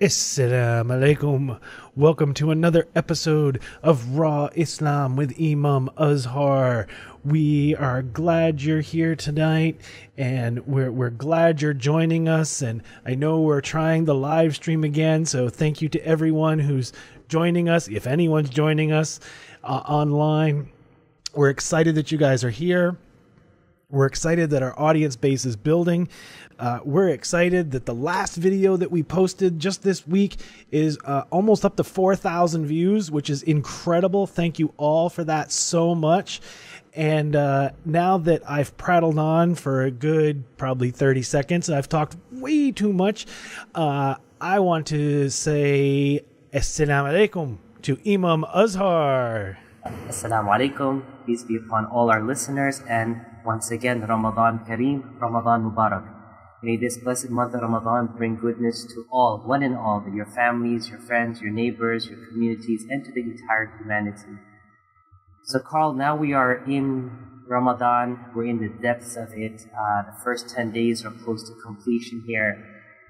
Assalamu alaikum. Welcome to another episode of Raw Islam with Imam Azhar. We are glad you're here tonight, and we're glad you're joining us. And I know we're trying the live stream again, so thank you to everyone who's joining us. If anyone's joining us online, we're excited that you guys are here. We're excited that our audience base is building. We're excited that the last video that we posted just this week is almost up to 4,000 views, which is incredible. Thank you all for that so much. And now that I've prattled on for a good probably 30 seconds, I've talked way too much. I want to say Assalamu alaikum to Imam Azhar. Assalamu alaikum. Peace be upon all our listeners, and once again, Ramadan Kareem, Ramadan Mubarak. May this blessed month of Ramadan bring goodness to all, one and all, your families, your friends, your neighbors, your communities, and to the entire humanity. So Carl, now we are in Ramadan. We're in the depths of it. The first 10 days are close to completion here.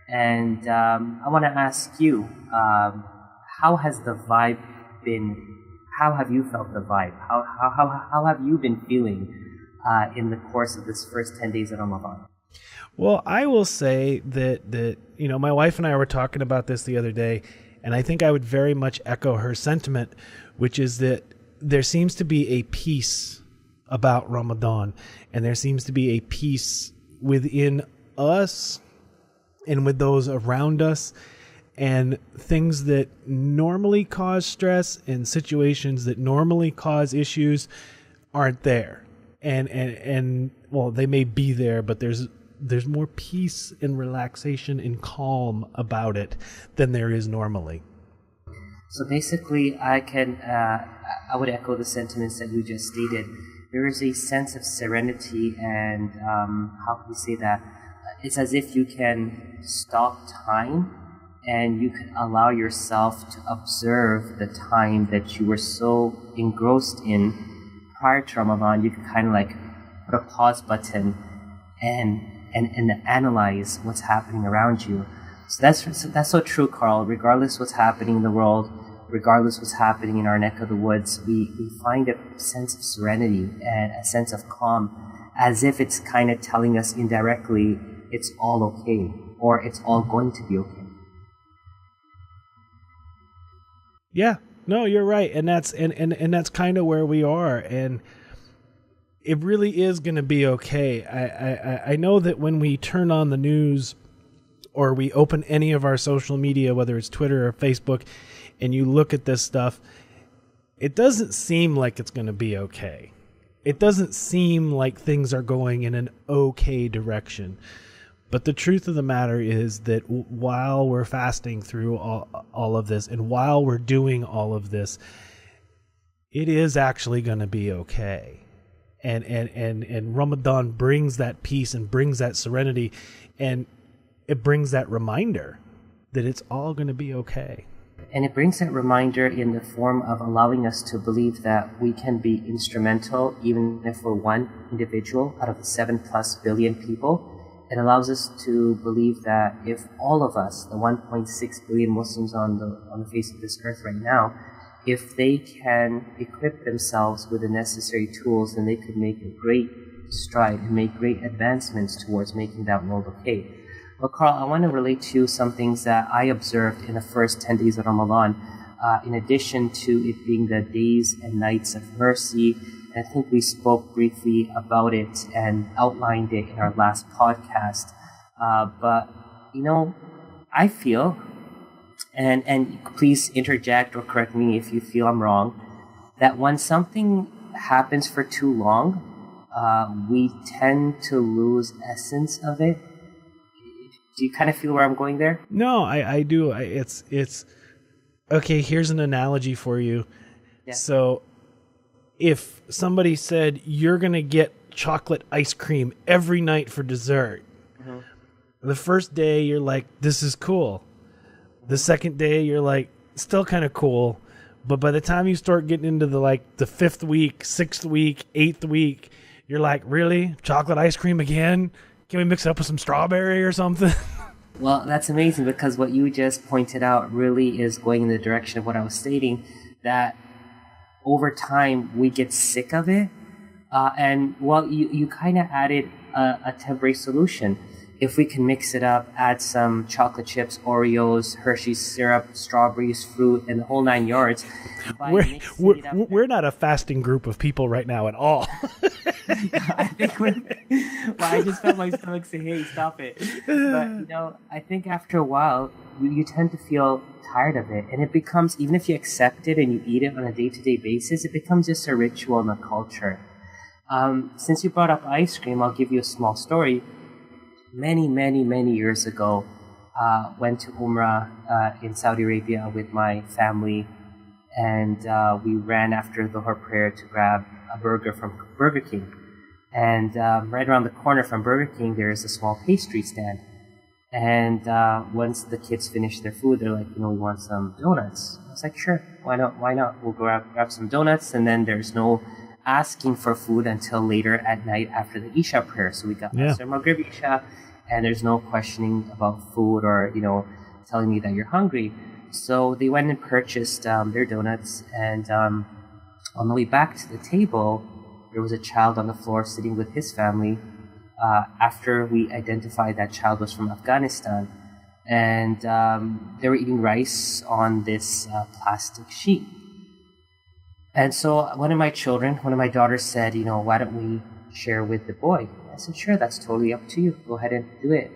And I want to ask you, how has the vibe been? How have you felt the vibe? How have you been feeling in the course of this first 10 days of Ramadan? Well, I will say that my wife and I were talking about this the other day, and I think I would very much echo her sentiment, which is that there seems to be a peace about Ramadan, and there seems to be a peace within us and with those around us, and things that normally cause stress and situations that normally cause issues aren't there. And well, they may be there, but there's more peace and relaxation and calm about it than there is normally. So basically, I would echo the sentiments that you just stated. There is a sense of serenity, and how can we say that? It's as if you can stop time and you can allow yourself to observe the time that you were so engrossed in prior to Ramadan. You can kind of like put a pause button and analyze what's happening around you. So that's so true, Carl. Regardless what's happening in the world, regardless what's happening in our neck of the woods, we find a sense of serenity and a sense of calm, as if it's kind of telling us indirectly it's all okay, or it's all going to be okay. Yeah, no, you're right. And that's that's kind of where we are. And it really is going to be okay. I know that when we turn on the news or we open any of our social media, whether it's Twitter or Facebook, and you look at this stuff, it doesn't seem like it's going to be okay. It doesn't seem like things are going in an okay direction. But the truth of the matter is that while we're fasting through all of this, and while we're doing all of this, it is actually going to be okay. And Ramadan brings that peace and brings that serenity, and it brings that reminder that it's all going to be okay. And it brings that reminder in the form of allowing us to believe that we can be instrumental, even if we're one individual out of the 7+ billion people. It allows us to believe that if all of us, the 1.6 billion Muslims on the face of this earth right now, if they can equip themselves with the necessary tools, then they could make a great stride and make great advancements towards making that world okay. But Carl, I want to relate to you some things that I observed in the first 10 days of Ramadan, in addition to it being the days and nights of mercy. I think we spoke briefly about it and outlined it in our last podcast. But, I feel, and please interject or correct me if you feel I'm wrong, that when something happens for too long, we tend to lose essence of it. Do you kind of feel where I'm going there? No, I do. It's okay. Here's an analogy for you. Yeah. So if somebody said you're going to get chocolate ice cream every night for dessert, the first day you're like, this is cool. The second day you're like, still kind of cool. But by the time you start getting into the 5th week, 6th week, 8th week, you're like, really? Chocolate ice cream again? Can we mix it up with some strawberry or something? Well, that's amazing because what you just pointed out really is going in the direction of what I was stating, that over time we get sick of it. And well, you kind of added a temporary solution. If we can mix it up, add some chocolate chips, Oreos, Hershey's syrup, strawberries, fruit, and the whole 9 yards. We're not a fasting group of people right now at all. I think I just felt my stomach say, "Hey, stop it!" But I think after a while, you tend to feel tired of it, and it becomes, even if you accept it and you eat it on a day-to-day basis, it becomes just a ritual in the culture. Since you brought up ice cream, I'll give you a small story. Many, many, many years ago, went to Umrah in Saudi Arabia with my family, and we ran after the Dhuhr prayer to grab a burger from Burger King. And right around the corner from Burger King, there is a small pastry stand. And once the kids finish their food, they're like, we want some donuts. I was like, sure, why not? We'll go grab some donuts, and then there's no asking for food until later at night after the Isha prayer. So we got Asr Maghrib Isha, and there's no questioning about food or, telling me that you're hungry. So they went and purchased their donuts, and on the way back to the table, there was a child on the floor sitting with his family. After we identified that child was from Afghanistan, and they were eating rice on this plastic sheet. And so one of my daughters said, why don't we share with the boy? I said, sure, that's totally up to you. Go ahead and do it.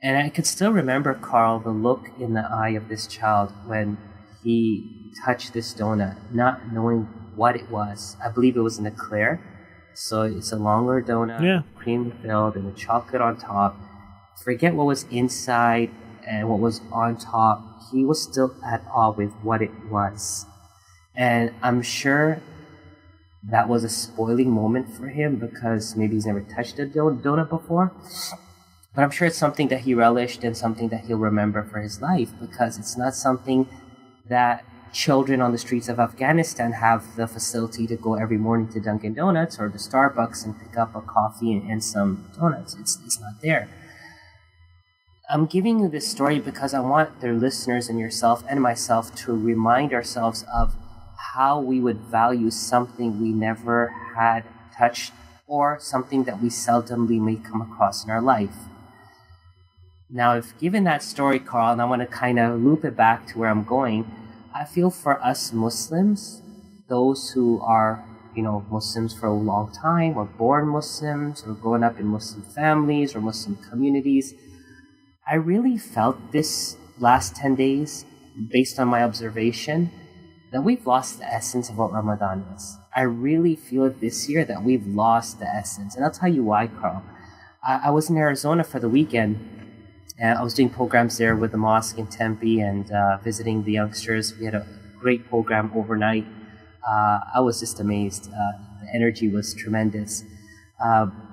And I could still remember, Carl, the look in the eye of this child when he touched this donut, not knowing what it was. I believe it was an eclair. So it's a longer donut, cream filled, and the chocolate on top. Forget what was inside and what was on top. He was still at awe with what it was. And I'm sure that was a spoiling moment for him because maybe he's never touched a donut before. But I'm sure it's something that he relished and something that he'll remember for his life, because it's not something that children on the streets of Afghanistan have the facility to go every morning to Dunkin' Donuts or to Starbucks and pick up a coffee and some donuts. It's not there. I'm giving you this story because I want their listeners and yourself and myself to remind ourselves of how we would value something we never had touched or something that we seldomly may come across in our life. Now, if given that story, Carl, and I want to kind of loop it back to where I'm going, I feel for us Muslims, those who are, Muslims for a long time, or born Muslims, or grown up in Muslim families or Muslim communities, I really felt this last 10 days, based on my observation, that we've lost the essence of what Ramadan is. I really feel it this year that we've lost the essence. And I'll tell you why, Carl. I was in Arizona for the weekend, and I was doing programs there with the mosque in Tempe and visiting the youngsters. We had a great program overnight. I was just amazed. The energy was tremendous.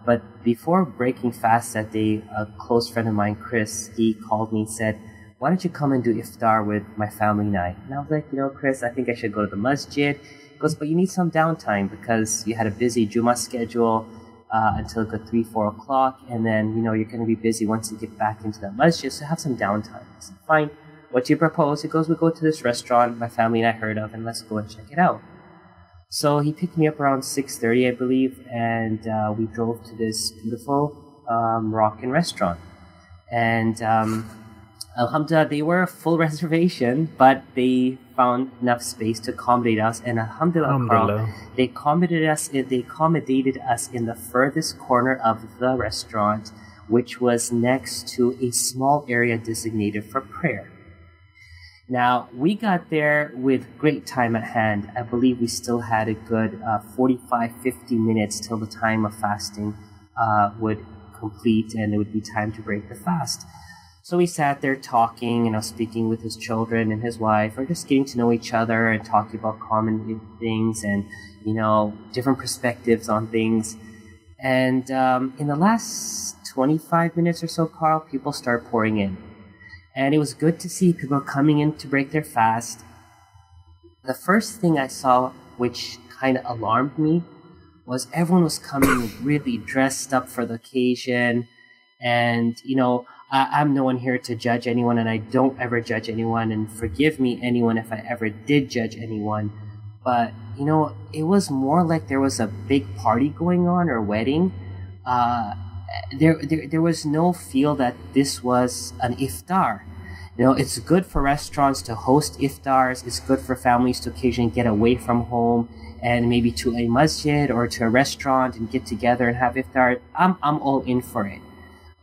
But before breaking fast that day, a close friend of mine, Chris, he called me and said, why don't you come and do iftar with my family and I? And I was like, Chris, I think I should go to the masjid. He goes, but you need some downtime because you had a busy Jummah schedule until good 3, 4 o'clock. And then, you're going to be busy once you get back into that masjid. So have some downtime. I said, fine. What do you propose? He goes, we go to this restaurant my family and I heard of, and let's go and check it out. So he picked me up around 6:30, I believe, and we drove to this beautiful Moroccan restaurant. And alhamdulillah, they were a full reservation, but they found enough space to accommodate us. And alhamdulillah, Carl, they accommodated us in the furthest corner of the restaurant, which was next to a small area designated for prayer. Now, we got there with great time at hand. I believe we still had a good 45-50 minutes till the time of fasting would complete, and it would be time to break the fast. So we sat there talking, speaking with his children and his wife, or just getting to know each other and talking about common things and, different perspectives on things. And in the last 25 minutes or so, Carl, people start pouring in. And it was good to see people coming in to break their fast. The first thing I saw, which kind of alarmed me, was everyone was coming really dressed up for the occasion. And, I'm no one here to judge anyone, and I don't ever judge anyone, and forgive me, anyone, if I ever did judge anyone. But, it was more like there was a big party going on, or wedding. There was no feel that this was an iftar. It's good for restaurants to host iftars. It's good for families to occasionally get away from home and maybe to a masjid or to a restaurant and get together and have iftar. I'm all in for it.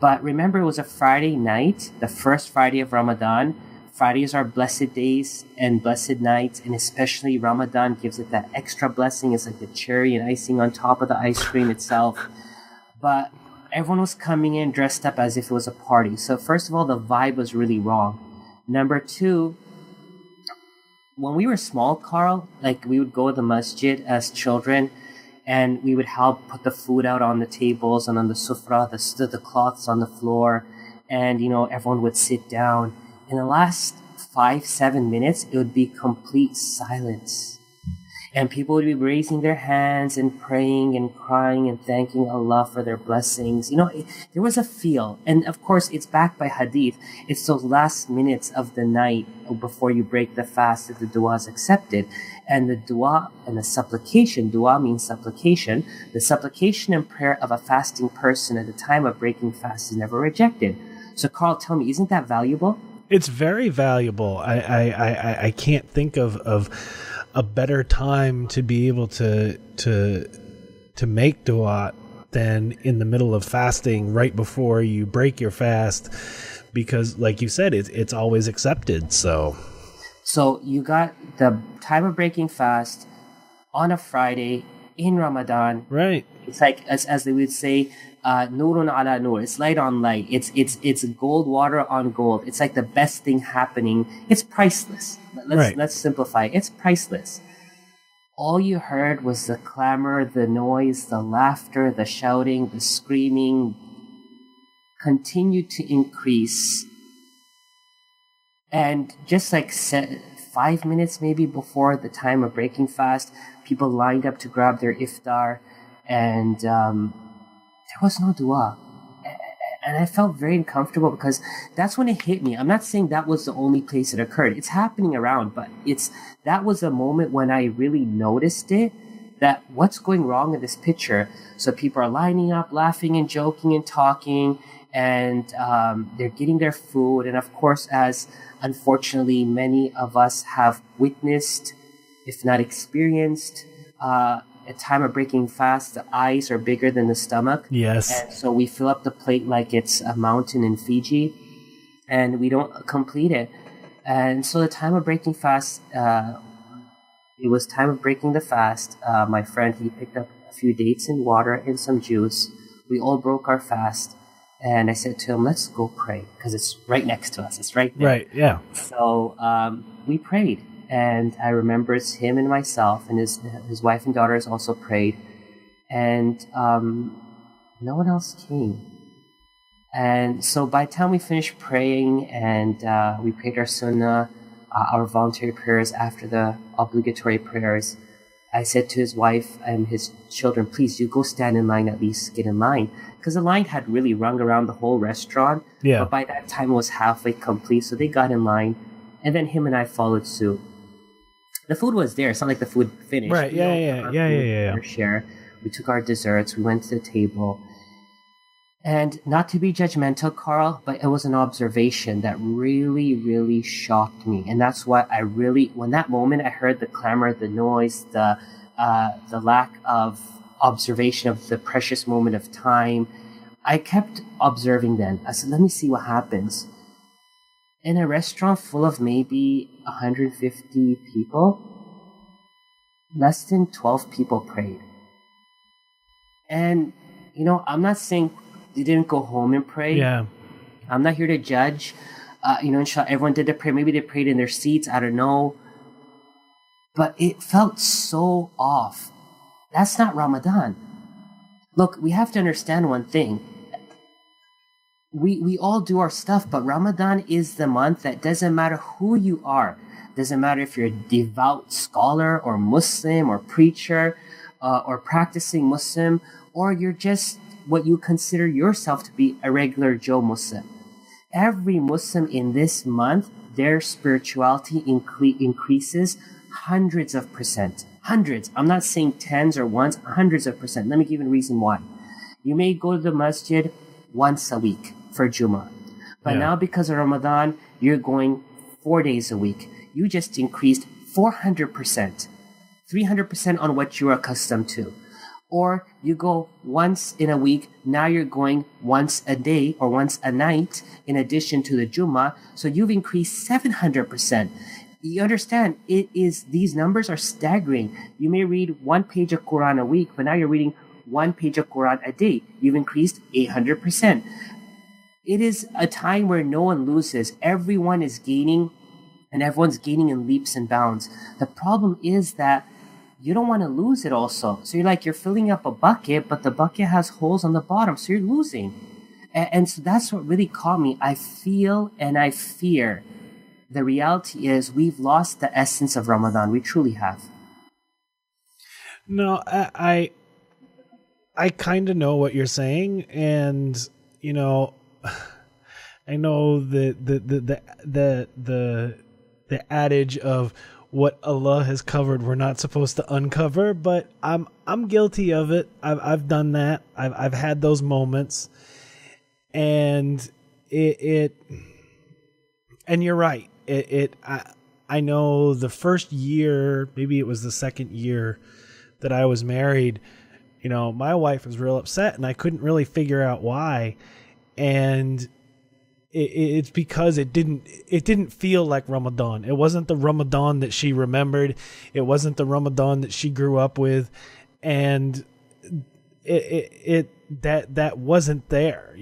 But remember, it was a Friday night, the first Friday of Ramadan. Fridays are blessed days and blessed nights, and especially Ramadan gives it that extra blessing. It's like the cherry and icing on top of the ice cream itself. But everyone was coming in dressed up as if it was a party. So first of all, the vibe was really wrong. Number two, when we were small, Carl, like we would go to the masjid as children, and we would help put the food out on the tables and on the sufra, the cloths on the floor, and everyone would sit down. In the last 5-7 minutes, it would be complete silence. And people would be raising their hands and praying and crying and thanking Allah for their blessings. There was a feel. And of course, it's backed by hadith. It's those last minutes of the night before you break the fast that the dua is accepted. And the dua and the supplication, dua means supplication. The supplication and prayer of a fasting person at the time of breaking fast is never rejected. So Carl, tell me, isn't that valuable? It's very valuable. I can't think of a better time to be able to make dua than in the middle of fasting, right before you break your fast, because like you said, it's always accepted. So you got the time of breaking fast on a Friday in Ramadan, right? It's like as they would say, nurun ala nur. It's light on light. It's gold water on gold. It's like the best thing happening. It's priceless. Let's simplify. It's priceless. All you heard was the clamor, the noise, the laughter, the shouting, the screaming continued to increase. And just like 5 minutes maybe before the time of breaking fast, people lined up to grab their iftar, and there was no dua. And I felt very uncomfortable because that's when it hit me. I'm not saying that was the only place it occurred. It's happening around, but that was a moment when I really noticed it, that what's going wrong in this picture. So people are lining up, laughing and joking and talking, and they're getting their food. And of course, as unfortunately many of us have witnessed, if not experienced, at time of breaking fast, the eyes are bigger than the stomach. Yes. And so we fill up the plate like it's a mountain in Fiji, and we don't complete it. And so the time of breaking fast, it was time of breaking the fast. My friend, he picked up a few dates and water and some juice. We all broke our fast. And I said to him, let's go pray, because it's right next to us. It's right there. Right, yeah. So we prayed. And I remember it's him and myself, and his wife and daughters also prayed. And no one else came. And so by the time we finished praying and we prayed our sunnah, our voluntary prayers after the obligatory prayers, I said to his wife and his children, please, you go stand in line, at least get in line. Because the line had really rung around the whole restaurant. Yeah. But by that time it was halfway complete, so they got in line. And then him and I followed suit. The food was there. It's not like the food finished. Right, yeah. Our share. We took our desserts. We went to the table. And not to be judgmental, Carl, but it was an observation that really, really shocked me. And that's why when that moment I heard the clamor, the noise, the lack of observation of the precious moment of time, I kept observing then. I said, let me see what happens. In a restaurant full of maybe 150 people, less than 12 people prayed. And, I'm not saying they didn't go home and pray. Yeah. I'm not here to judge. Inshallah, everyone did their prayer. Maybe they prayed in their seats. I don't know. But it felt so off. That's not Ramadan. Look, we have to understand one thing. We all do our stuff, but Ramadan is the month that doesn't matter who you are. Doesn't matter if you're a devout scholar or Muslim or preacher or practicing Muslim, or you're just what you consider yourself to be a regular Joe Muslim. every Muslim in this month, their spirituality increases hundreds of percent. Hundreds. I'm not saying tens or ones, hundreds of percent. Let me give you a reason why. You may go to the masjid once a week for Jummah. But now because of Ramadan, you're going 4 days a week. You just increased 400%, 300% on what you're accustomed to. Or you go once in a week, now you're going once a day or once a night in addition to the Jummah. So you've increased 700%. You understand, these numbers are staggering. You may read 1 page of Quran a week, but now you're reading 1 page of Quran a day. You've increased 800%. It is a time where no one loses. Everyone is gaining, and everyone's gaining in leaps and bounds. The problem is that you don't want to lose it also. So you're filling up a bucket, but the bucket has holes on the bottom, so you're losing. And so that's what really caught me. I feel and I fear. The reality is we've lost the essence of Ramadan. We truly have. No, I kind of know what you're saying, and I know the adage of what Allah has covered, we're not supposed to uncover, but I'm guilty of it. I've done that. I've had those moments, and and you're right. I know the first year, maybe it was the second year that I was married, my wife was real upset, and I couldn't really figure out why. And it's because it didn't feel like Ramadan. It wasn't the Ramadan that she remembered. It wasn't the Ramadan that she grew up with, and that wasn't there,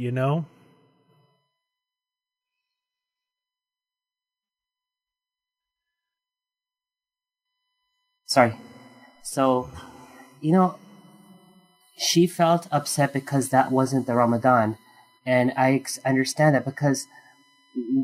Sorry. So, she felt upset because that wasn't the Ramadan. And I understand that, because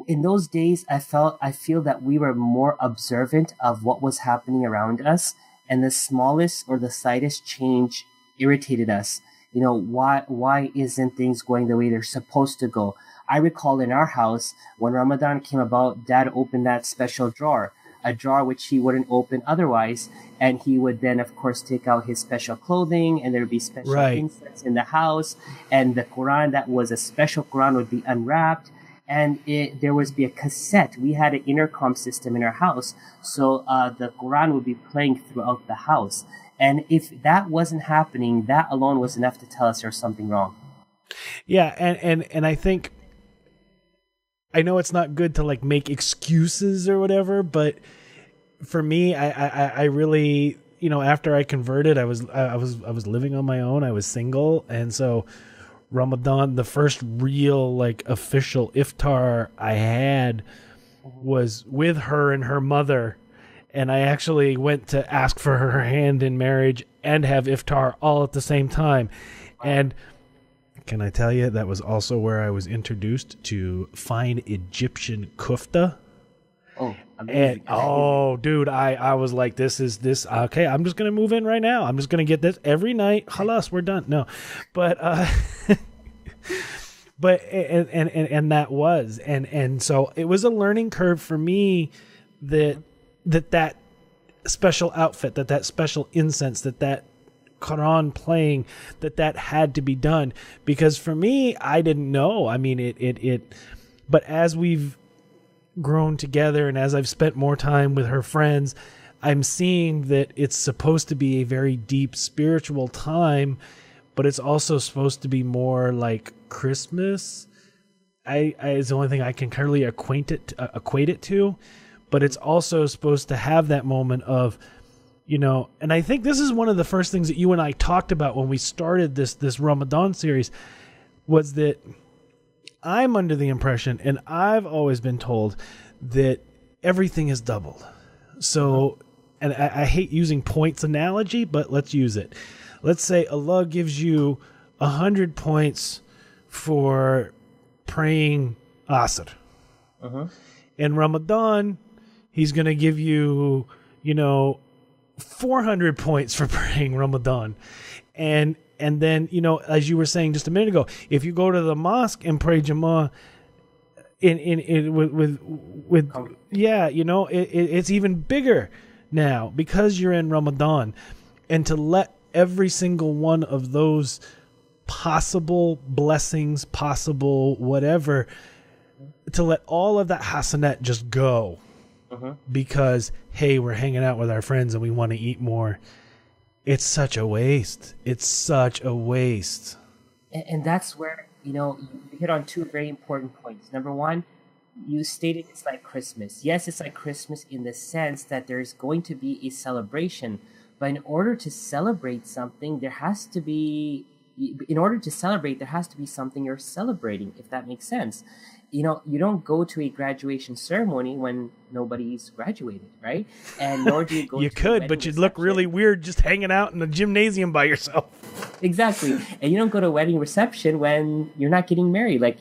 in those days, I feel that we were more observant of what was happening around us, and the smallest or the slightest change irritated us. Why isn't things going the way they're supposed to go? I recall in our house, when Ramadan came about, Dad opened that special drawer, a drawer which he wouldn't open otherwise, and he would then, of course, take out his special clothing, and there would be special incense in the house, and the Quran that was a special Quran would be unwrapped, and there would be a cassette. We had an intercom system in our house, so the Quran would be playing throughout the house. And if that wasn't happening, that alone was enough to tell us there's something wrong. Yeah, and I think, I know it's not good to make excuses or whatever, but for me, I really, after I converted, I was living on my own. I was single, and so Ramadan, the first real official iftar I had was with her and her mother, and I actually went to ask for her hand in marriage and have iftar all at the same time. And can I tell you, that was also where I was introduced to fine Egyptian kufta. Oh, amazing. And dude, I was like, this okay, I'm just gonna move in right now. I'm just gonna get this every night. Halas, we're done. No, but but and that was and so it was a learning curve for me, that special outfit, that special incense, that Quran playing, that had to be done, because for me, I didn't know. I mean, but as we've grown together and as I've spent more time with her friends, I'm seeing that it's supposed to be a very deep spiritual time, but it's also supposed to be more like Christmas. Is the only thing I can currently equate it to, but it's also supposed to have that moment of, and I think this is one of the first things that you and I talked about when we started this Ramadan series, was that I'm under the impression, and I've always been told, that everything is doubled. So, and I hate using points analogy, but let's use it. Let's say Allah gives you 100 points for praying Asr. In Ramadan, He's going to give you, 400 points for praying Ramadan. And then, as you were saying just a minute ago, if you go to the mosque and pray Jama'ah in with yeah, you know, it's even bigger now because you're in Ramadan, and to let every single one of those possible blessings, possible whatever, to let all of that hasanat just go because, hey, we're hanging out with our friends and we want to eat more. It's such a waste. It's such a waste. And that's where, you hit on two very important points. Number one, you stated it's like Christmas. Yes, it's like Christmas in the sense that there's going to be a celebration. But in order to celebrate something, there has to be something you're celebrating, if that makes sense. You don't go to a graduation ceremony when nobody's graduated, right? And nor do you go you to could, but you'd look really weird just hanging out in the gymnasium by yourself. Exactly. And you don't go to a wedding reception when you're not getting married. Like,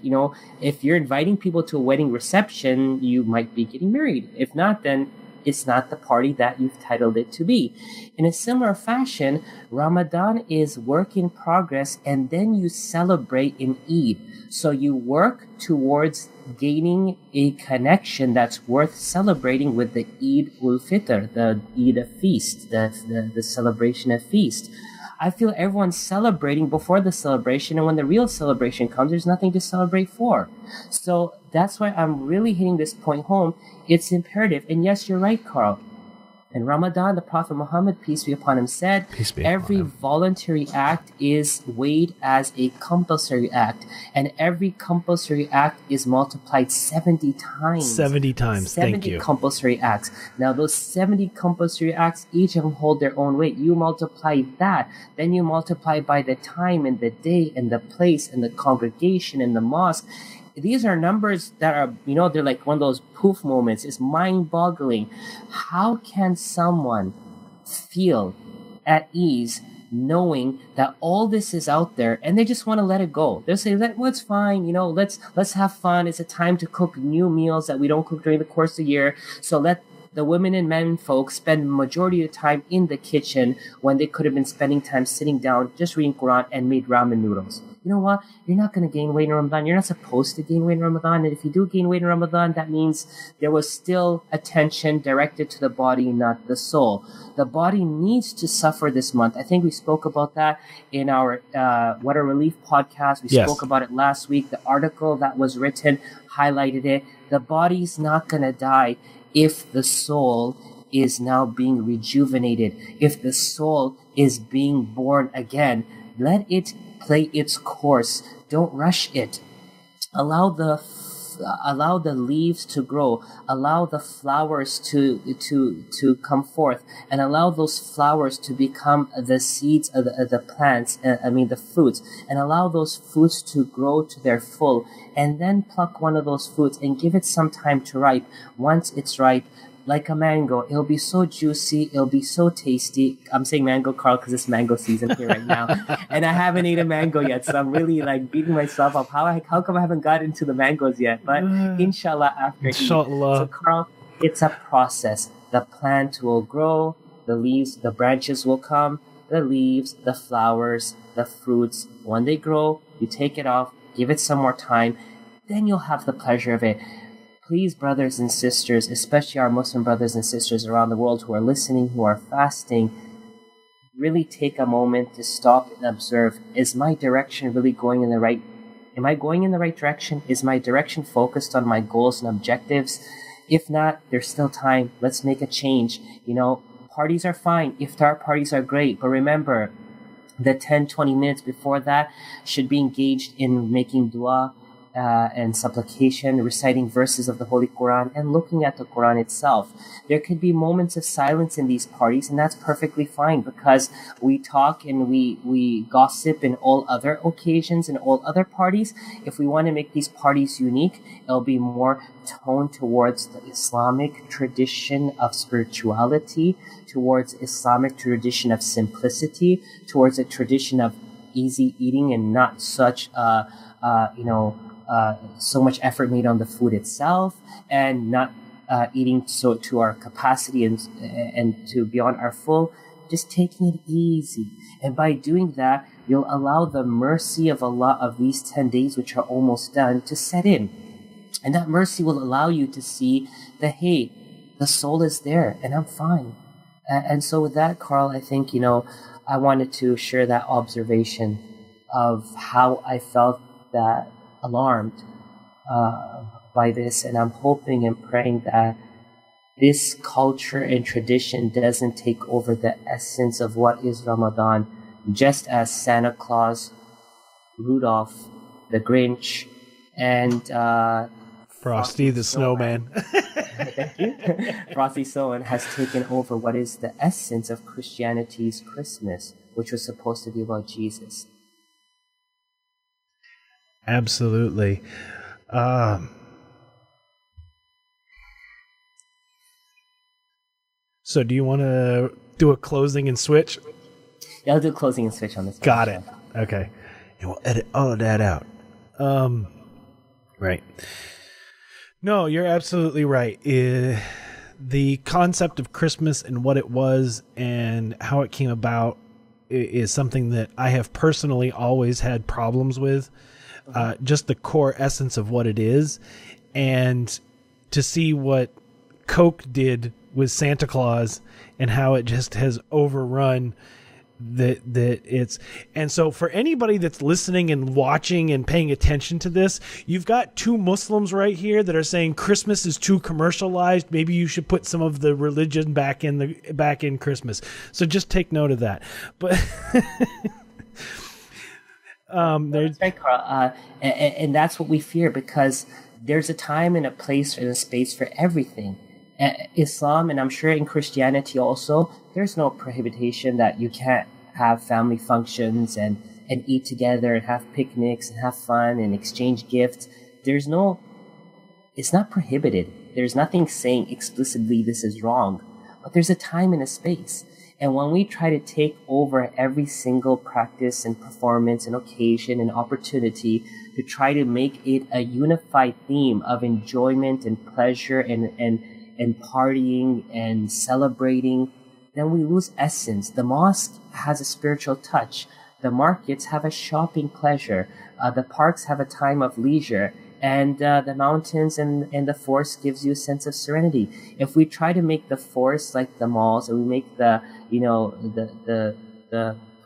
if you're inviting people to a wedding reception, you might be getting married. If not, then it's not the party that you've titled it to be. In a similar fashion, Ramadan is work in progress, and then you celebrate in Eid. So you work towards gaining a connection that's worth celebrating with the Eid ul-Fitr, the Eid of feast, the celebration of feast. I feel everyone's celebrating before the celebration, and when the real celebration comes, there's nothing to celebrate for. So that's why I'm really hitting this point home. It's imperative. And yes, you're right, Carl. In Ramadan, the Prophet Muhammad, peace be upon him, said, every voluntary act is weighed as a compulsory act, and every compulsory act is multiplied 70 times. 70 times, thank you. 70 compulsory acts. Now, those 70 compulsory acts, each of them hold their own weight. You multiply that, then you multiply by the time and the day and the place and the congregation and the mosque. These are numbers that are, they're like one of those poof moments. It's mind-boggling. How can someone feel at ease knowing that all this is out there and they just want to let it go? They'll say, well, it's fine. Let's have fun. It's a time to cook new meals that we don't cook during the course of the year. So let the women and men folks spend the majority of the time in the kitchen when they could have been spending time sitting down, just reading Quran and made ramen noodles. You know what? You're not going to gain weight in Ramadan. You're not supposed to gain weight in Ramadan. And if you do gain weight in Ramadan, that means there was still attention directed to the body, not the soul. The body needs to suffer this month. I think we spoke about that in our What a Relief podcast. We spoke about it last week. The article that was written highlighted it. The body's not going to die if the soul is now being rejuvenated, if the soul is being born again. Let it play its course. Don't rush it. Allow the leaves to grow. Allow the flowers to come forth, and allow those flowers to become the seeds of the plants. The fruits, and allow those fruits to grow to their full, and then pluck one of those fruits and give it some time to ripe. Once it's ripe, like a mango, it'll be so juicy, it'll be so tasty. I'm saying mango, Carl, because it's mango season here right now, and I haven't eaten a mango yet, so I'm really beating myself up. How come I haven't got into the mangoes yet? But inshallah, after inshallah. So Carl, it's a process. The plant will grow, the leaves, the branches will come, the leaves, the flowers, the fruits. When they grow, you take it off, give it some more time, then you'll have the pleasure of it. Please, brothers and sisters, especially our Muslim brothers and sisters around the world who are listening, who are fasting, really take a moment to stop and observe. Is my direction really going in the right? Am I going in the right direction? Is my direction focused on my goals and objectives? If not, there's still time. Let's make a change. Parties are fine. Iftar parties are great. But remember, the 10-20 minutes before that should be engaged in making dua, and supplication, reciting verses of the Holy Quran, and looking at the Quran itself. There could be moments of silence in these parties, and that's perfectly fine, because we talk and we gossip in all other occasions and all other parties. If we want to make these parties unique, it'll be more toned towards the Islamic tradition of spirituality, towards Islamic tradition of simplicity, towards a tradition of easy eating and not such so much effort made on the food itself, and not eating so to our capacity and to beyond our full, just taking it easy. And by doing that, you'll allow the mercy of Allah of these 10 days, which are almost done, to set in. And that mercy will allow you to see that, hey, the soul is there and I'm fine. And so with that, Carl, I think, I wanted to share that observation of how I felt that alarmed by this. And I'm hoping and praying that this culture and tradition doesn't take over the essence of what is Ramadan, just as Santa Claus, Rudolph, the Grinch, and Frosty the Snowman. Thank you. Frosty Snowman has taken over what is the essence of Christianity's Christmas, which was supposed to be about Jesus. Absolutely. So do you want to do a closing and switch? Yeah, I'll do a closing and switch on this. Got it. Okay. And we'll edit all of that out. Right. No, you're absolutely right. The concept of Christmas and what it was and how it came about is something that I have personally always had problems with. Just the core essence of what it is. And to see what Coke did with Santa Claus and how it just has overrun that it's. And so for anybody that's listening and watching and paying attention to this, you've got two Muslims right here that are saying Christmas is too commercialized. Maybe you should put some of the religion back in Christmas. So just take note of that. But that's right, Carl. And that's what we fear, because there's a time and a place and a space for everything. Islam, and I'm sure in Christianity also, there's no prohibition that you can't have family functions and eat together and have picnics and have fun and exchange gifts. It's not prohibited. There's nothing saying explicitly this is wrong, but there's a time and a space. And when we try to take over every single practice and performance and occasion and opportunity to try to make it a unified theme of enjoyment and pleasure and partying and celebrating, then we lose essence. The mosque has a spiritual touch. The markets have a shopping pleasure. The parks have a time of leisure. And the mountains and the forest gives you a sense of serenity. If we try to make the forest like the malls, and we make the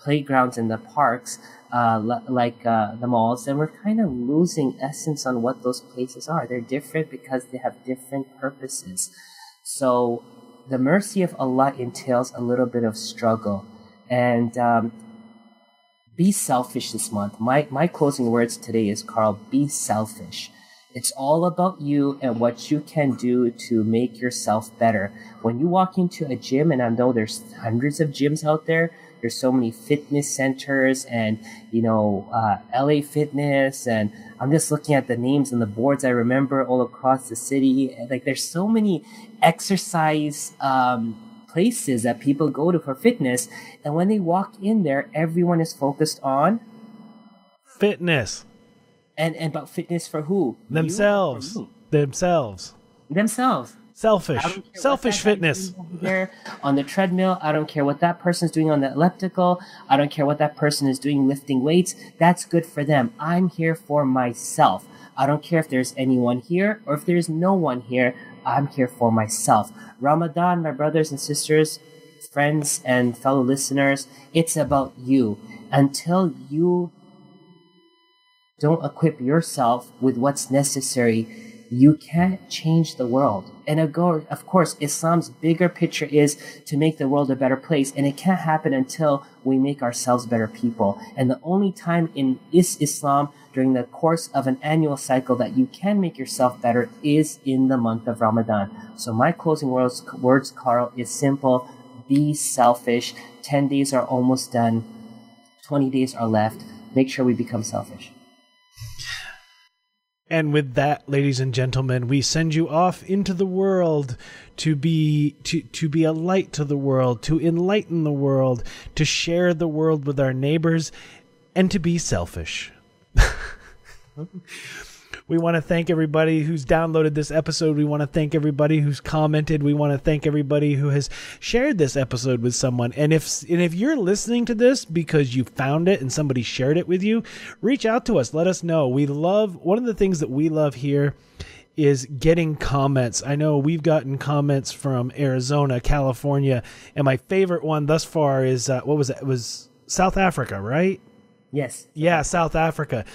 playgrounds and the parks like the malls, then we're kind of losing essence on what those places are. They're different because they have different purposes. So the mercy of Allah entails a little bit of struggle. And be selfish this month. My closing words today is, Carl, be selfish. It's all about you and what you can do to make yourself better. When you walk into a gym, and I know there's hundreds of gyms out there, there's so many fitness centers and, LA Fitness, and I'm just looking at the names and the boards I remember all across the city. Like, there's so many exercise places that people go to for fitness, and when they walk in there, everyone is focused on fitness. And about fitness for who? Themselves. Selfish fitness. There on the treadmill, I don't care what that person's doing on the elliptical. I don't care what that person is doing lifting weights. That's good for them. I'm here for myself. I don't care if there's anyone here or if there's no one here. I'm here for myself. Ramadan, my brothers and sisters, friends and fellow listeners, it's about you. Until you don't equip yourself with what's necessary, you can't change the world. And of course, Islam's bigger picture is to make the world a better place, and it can't happen until we make ourselves better people. And the only time in Islam during the course of an annual cycle that you can make yourself better is in the month of Ramadan. So my closing words, Carl, is simple. Be selfish. 10 days are almost done. 20 days are left. Make sure we become selfish. And with that, ladies and gentlemen, we send you off into the world to be a light to the world, to enlighten the world, to share the world with our neighbors, and to be selfish. We want to thank everybody who's downloaded this episode. We want to thank everybody who's commented. We want to thank everybody who has shared this episode with someone. And if you're listening to this because you found it and somebody shared it with you, reach out to us. Let us know. One of the things that we love here is getting comments. I know we've gotten comments from Arizona, California, and my favorite one thus far is, what was it? It was South Africa, right? Yes. Yeah, South Africa.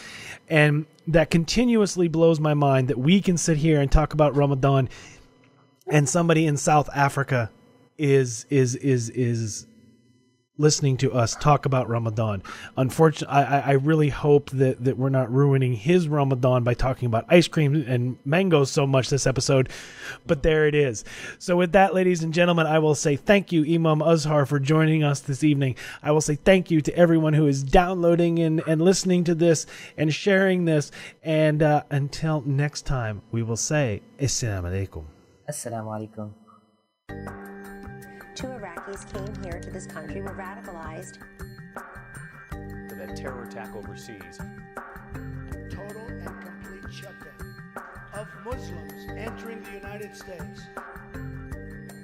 And that continuously blows my mind that we can sit here and talk about Ramadan and somebody in South Africa is listening to us talk about Ramadan. Unfortunately, I really hope that we're not ruining his Ramadan by talking about ice cream and mangoes so much this episode, but there it is. So with that, ladies and gentlemen, I will say thank you, Imam Azhar, for joining us this evening. I will say thank you to everyone who is downloading and listening to this and sharing this. And until next time, we will say Assalamu alaikum. Assalamu alaikum. 2 Iraqis came here to this country, were radicalized. For that terror attack overseas. Total and complete shutdown of Muslims entering the United States.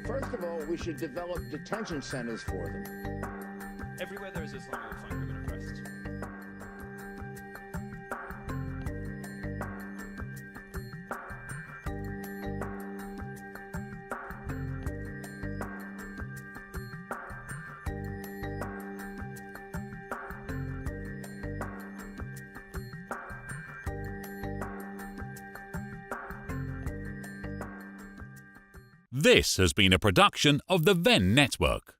First of all, we should develop detention centers for them. Everywhere there is Islam, you'll find women oppressed. This has been a production of the Venn Network.